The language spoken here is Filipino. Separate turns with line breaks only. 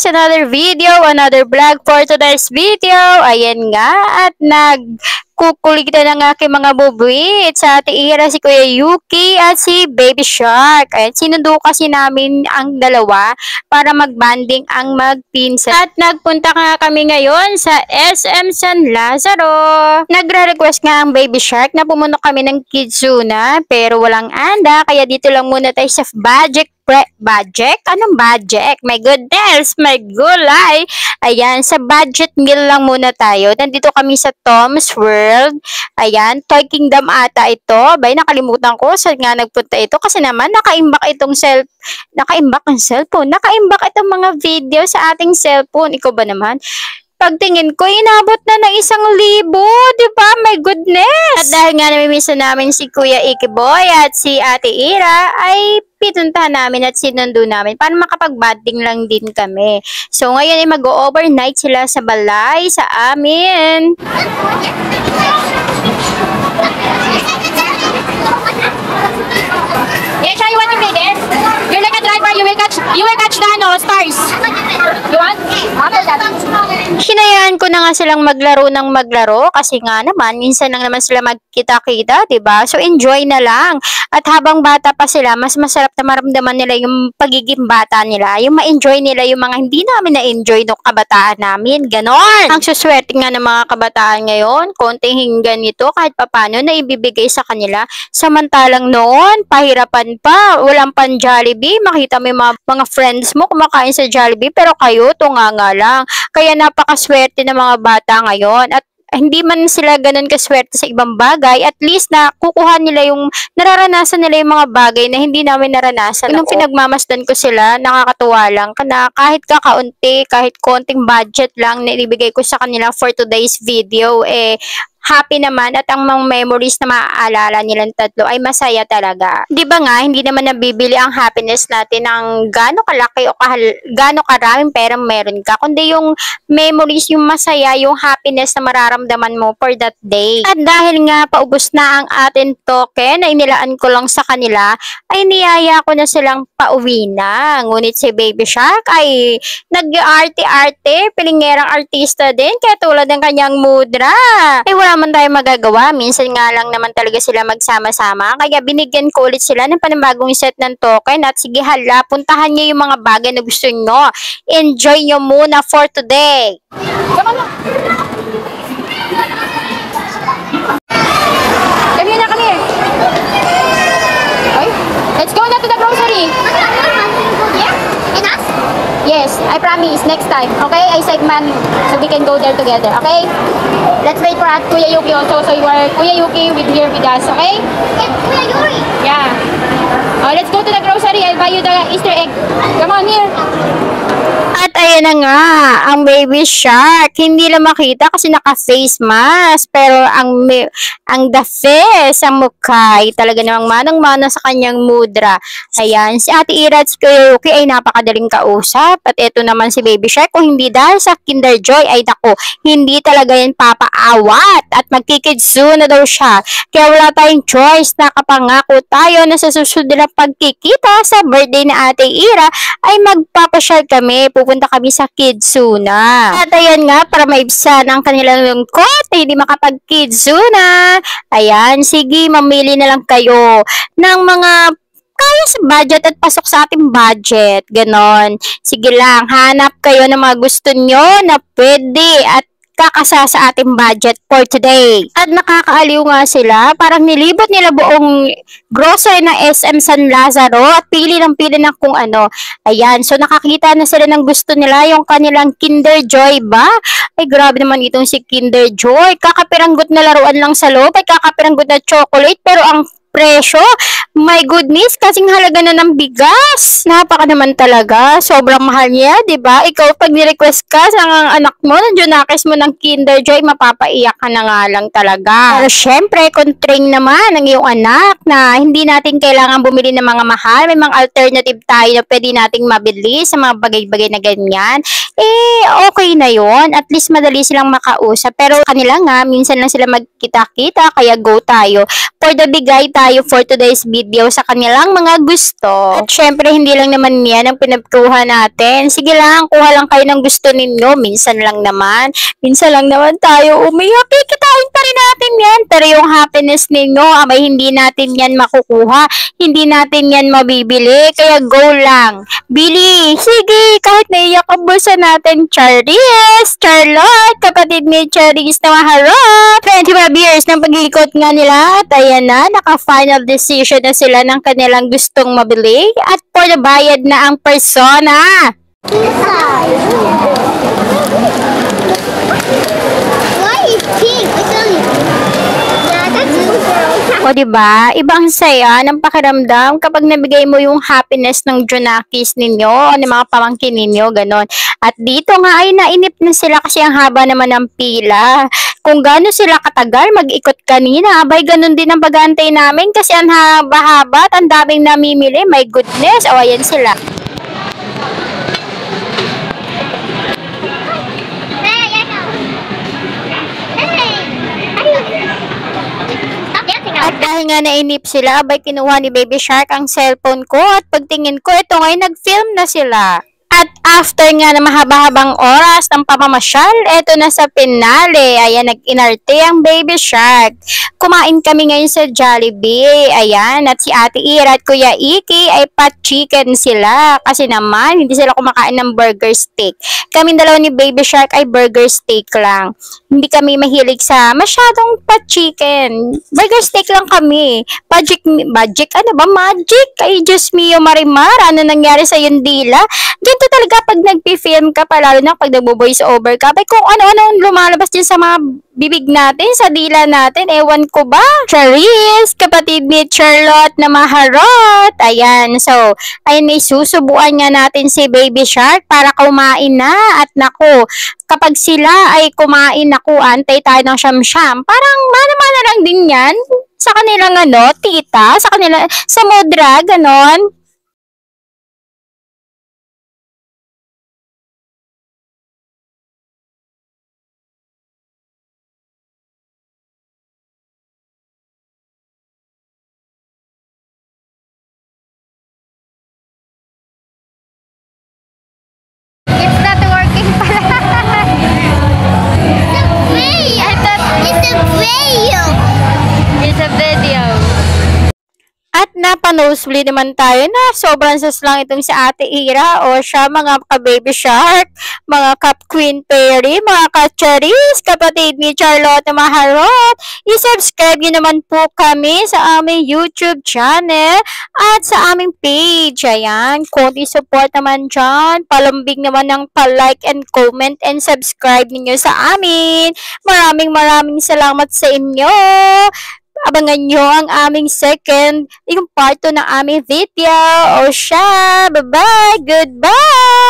guys! Another video, another vlog for today's video. Ayan nga, at nagkukuligtan ng aking mga bubuit sa Ate Ira, si Kuya Yuki at si Baby Shark. Ayan, sinundo kasi namin ang dalawa para magbanding ang magpinsan. At nagpunta nga kami ngayon sa SM San Lazaro. Nagre-request nga ang Baby Shark na pumunta kami ng Kidzuna pero walang anda, kaya dito lang muna tayo sa budget? Anong budget? My goodness, my gulay. Ayan, sa budget meal lang muna tayo. Nandito kami sa Tom's World. Ayan, Toy Kingdom ata ito. Bay, nakalimutan ko saan nga nagpunta ito kasi naman nakaimbak ang cellphone. Nakaimbak itong mga video sa ating cellphone. Ikaw ba naman? Pagtingin ko, inabot na ng 1,000, diba? My goodness! At dahil nga namimiss namin si Kuya Ikiboy at si Ate Ira, ay pituntahan namin at sinundo namin para makapag-banding lang din kami. So, ngayon ay mag-overnight sila sa balay sa amin.
Yes, I want to play this. You're like a driver, you will catch the stars. You want?
Hinayaan ko na nga silang maglaro kasi nga naman, minsan lang naman sila magkita-kita, diba? So, enjoy na lang. At habang bata pa sila, mas masarap na maramdaman nila yung pagiging bata nila. Yung ma-enjoy nila yung mga hindi namin na-enjoy nung kabataan namin. Ganon! Ang suswerte nga ng mga kabataan ngayon, konting hinggan nito kahit papano na ibibigay sa kanila. Samantalang noon, pahirapan pa, walang pan Jollibee. Makita mo yung mga friends mo kumakain sa Jollibee, pero kayo, tunga nga lang. Kaya napakaswerte ng mga bata ngayon. At hindi man sila ganun kaswerte sa ibang bagay, at least na kukuha nila yung, nararanasan nila yung mga bagay na hindi namin naranasan. Nung pinagmamasdan ko sila, nakakatuwa lang na kahit kakaunti, kahit konting budget lang na ibigay ko sa kanila for today's video, happy naman at ang mga memories na maaalala nilang tatlo ay masaya talaga. Di ba nga, hindi naman nabibili ang happiness natin ng gaano kalaki o gaano karaming perang meron ka, kundi yung memories, yung masaya, yung happiness na mararamdaman mo for that day. At dahil nga paubos na ang ating token na inilaan ko lang sa kanila, ay niyaya ko na silang pauwi na. Ngunit si Baby Shark ay nag-arte-arte, pilingerang artista din, kaya tulad ng kanyang mudra. Ay wala man tayo magagawa. Minsan nga lang naman talaga sila magsama-sama. Kaya binigyan ko ulit sila ng panibagong set ng token. At sige hala, puntahan nyo yung mga bagay na gusto nyo. Enjoy nyo muna for today.
Come on. Come here. Okay. Let's go na to the grocery. Yes, I promise. Next time. Okay? I said man, so we can go there together. Okay? Let's wait for Kuya Yuki also. So Kuya Yuki will be here with us. Okay?
Kuya Yuri.
Yeah. Oh, let's go to the grocery. I'll buy you the Easter egg. Come on here.
At ayan na nga, ang Baby Shark. Hindi lang makita kasi naka-face mask. Pero ang the face, ang mukha, ay talaga namang manang-mana sa kanyang mudra. Ayan, si Ate Ira at si Kuya Yuki ay napakadaling kausap. At ito naman si Baby Shark, kung hindi dahil sa Kinder Joy, ay dako, hindi talaga yan papaawat. At magkikidsu na daw siya. Kaya wala tayong choice, nakapangako tayo na sa susunod na pagkikita sa birthday na Ate Ira, ay magpapasyal kami. Pupunta kami sa Kidzuna. At ayan nga, para maibsan ang kanilang lungkot, hindi makapag-Kidzuna. Ayan, sige, mamili na lang kayo ng mga kaya sa budget at pasok sa ating budget. Ganon. Sige lang, hanap kayo ng mga gusto nyo na pwede at kakasa sa ating budget for today. At nakakaaliw nga sila, parang nilibot nila buong grocery ng SM San Lazaro at pili ng kung ano. Ayan, so nakakita na sila ng gusto nila, yung kanilang Kinder Joy ba? Ay grabe naman itong si Kinder Joy. Kakapiranggot na laruan lang sa loob, ay kakapiranggot na chocolate, pero ang presyo, my goodness, kasing halaga na ng bigas. Napaka naman talaga. Sobrang mahal niya, di ba? Ikaw, pag ni-request ka sa anak mo, nandiyanakis mo ng Kinder Joy, mapapaiyak ka na nga lang talaga. Pero syempre, constrain naman ang iyong anak na hindi natin kailangan bumili ng mga mahal. May mga alternative tayo na pwede nating mabili sa mga bagay-bagay na ganyan. Okay na yon. At least madali silang makausap. Pero kanila nga, minsan lang sila magkita-kita, kaya go tayo. for the bigay tayo for today's video sa kanilang mga gusto. At syempre, hindi lang naman yan ang pinagkuha natin. Sige lang, kuha lang kayo ng gusto ninyo. Minsan lang naman tayo umiyak. Kikitain pa rin natin yan. Pero yung happiness ninyo, abay hindi natin yan makukuha. Hindi natin yan mabibili. Kaya go lang. Bili. Sige, kahit naiyak ang bulsa natin. Charis, Charlotte, kapatid ni Charis na maharap. 25 years ng pag-iikot nga nila. At ayan na, naka-final decision na sila ng kanilang gustong mabili. At for the bayad na ang persona.
Why is pink? Yeah, that's super.
O diba, ibang saya ng pakiramdam kapag nabigay mo yung happiness ng Junakis ninyo o ng mga pamangkin ninyo, ganon. At dito nga ay nainip na sila kasi ang haba naman ng pila. Kung gano'n sila katagal mag-ikot kanina, abay ganon din ang pag-aantay namin kasi ang haba-haba at ang daming namimili. My goodness, o ayan sila. At dahil nga nainip sila, abay kinuha ni Baby Shark ang cellphone ko at pagtingin ko, ito ngayon nag-film na sila. At after nga na mahaba-habang oras ng pamamasyal, eto na sa finale. Ayan, nag-inarte ang Baby Shark. Kumain kami ngayon sa Jollibee. Ayan, at si Ate Ira at Kuya Iki ay pa-chicken sila. Kasi naman, hindi sila kumakain ng burger steak. Kaming dalawa ni Baby Shark ay burger steak lang. Hindi kami mahilig sa masyadong pa-chicken. Burger steak lang kami. Magic, ano ba? Magic? Ay, Diyos mio, Marimar. Ano nangyari sa yung dila? Ganito talaga pag nagpi-film ka pa, lalo na pag nagbo-voice over ka. Ay, kung ano-ano lumalabas din sa mga bibig natin, sa dila natin, ewan ko ba? Charis, kapatid ni Charlotte na maharot. Ayan, so, ayun, may susubuan nga natin si Baby Shark para kumain na. At naku, kapag sila ay kumain, naku, antay tayo ng siyam-siyam. Parang mana-mana lang din yan sa kanilang tita, sa kanila, sa modra, ganon.
It's not working pala. It's a video. It's a video.
At napanosebleed naman tayo na sobrang saslang itong si Ate Ira o siya mga ka-Baby Shark, mga ka-Queen Perry, mga ka-Charis, kapatid ni Charlotte na maharot. I-subscribe nyo naman po kami sa aming YouTube channel at sa aming page. Ayan, konti support naman dyan. Palambing naman ng pa-like and comment and subscribe ninyo sa amin. Maraming salamat sa inyo. Abangan nyo ang aming second, yung part 2 ng aming video. O siya, bye-bye, goodbye!